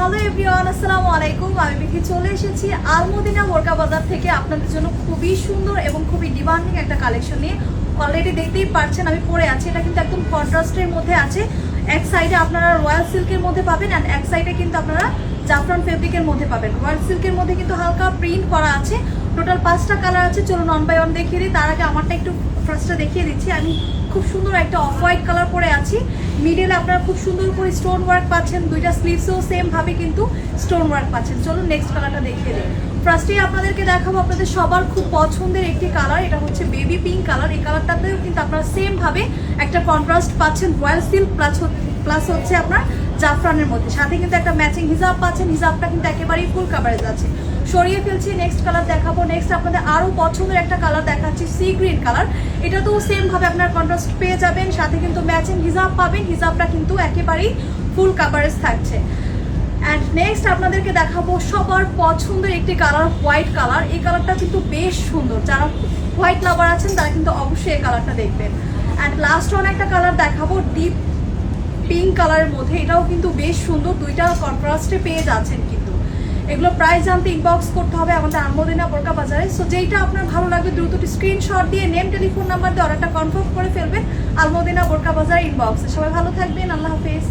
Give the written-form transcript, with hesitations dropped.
Hello everyone, আসসালামু আলাইকুম। আমি বিথি চলে এসেছি আলমদিনা বোরকা বাজার থেকে আপনাদের জন্য খুবই সুন্দর এবং খুবই ডিমান্ডিং একটা কালেকশন নিয়ে। অলরেডি দেখতেই পাচ্ছেন আমি পরে আছি, এটা কিন্তু একদম কন্ট্রাস্টের মধ্যে আছে। এক সাইডে আপনারা রয়্যাল সিল্কের মধ্যে পাবেন আর এক সাইডে কিন্তু আপনারা জাফরান ফেব্রিকের মধ্যে পাবেন। রয়্যাল সিল্কের মধ্যে কিন্তু হালকা প্রিন্ট করা আছে। টোটাল 5টা কালার আছে, চলুন ওয়ান বাই ওয়ান দেখিয়ে দিই। তার আগে আমারটা একটু ফার্স্টটা দেখিয়ে দিচ্ছি। আমি খুব সুন্দর একটা অফ হোয়াইট কালার পরে আছি। মিডলে আপনারা খুব সুন্দর করে স্টোন ওয়ার্ক পাচ্ছেন, দুইটা স্লিভসেও সেম ভাবে কিন্তু স্টোন ওয়ার্ক পাচ্ছেন। চলুন নেক্সট কালারটা দেখিয়ে দিই। ফার্স্টেই আপনাদেরকে দেখাবো আপনাদের সবার খুব পছন্দের একটি কালার, এটা হচ্ছে বেবি পিঙ্ক কালার। এই কালারটাতেও কিন্তু আপনারা সেম ভাবে একটা কন্ট্রাস্ট পাচ্ছেন, রয়্যাল সিল্ক প্লাস হচ্ছে আপনার জাফরানের মধ্যে, সাথে কিন্তু একটা ম্যাচিং হিজাব পাচ্ছেন। হিজাবটা কিন্তু একেবারেই ফুল কাভারেজ আছে। সরিয়ে ফেলছি, নেক্সট কালার দেখাবো। নেক্সট আপনাদের আরো পছন্দের একটা কালার দেখাচ্ছি, সি গ্রিন কালার। এটাতেও সেম ভাবে আপনার কন্ট্রাস্ট পেয়ে যাবেন, সাথে কিন্তু ম্যাচিং হিজাব পাবেন। হিজাবটা কিন্তু একেবারেই ফুল কাভারেজ থাকছে। অ্যান্ড নেক্সট আপনাদেরকে দেখাবো সবার পছন্দের একটি কালার, হোয়াইট কালার। এই কালারটা কিন্তু বেশ সুন্দর, যারা হোয়াইট লাভার আছেন তারা কিন্তু অবশ্যই এই কালারটা দেখবেন। অ্যান্ড লাস্ট ওয়ান একটা কালার দেখাবো ডিপ পিঙ্ক কালারের মধ্যে, এটাও কিন্তু বেশ সুন্দর, দুইটা কন্ট্রাস্টে পেয়ে যাচ্ছেন। কিন্তু এগুলো প্রাইস জানতে ইনবক্স করতে হবে আমাদের আলমদিনা বোরকা বাজারে। সো যেইটা আপনার ভালো লাগবে দ্রুত স্ক্রিনশট দিয়ে নেম টেলিফোন নাম্বার দিয়ে অর্ডারটা কনফার্ম করে ফেলবেন আলমদিনা বোরকা বাজার ইনবক্সে। সবাই ভালো থাকবেন, আল্লাহ হাফেজ।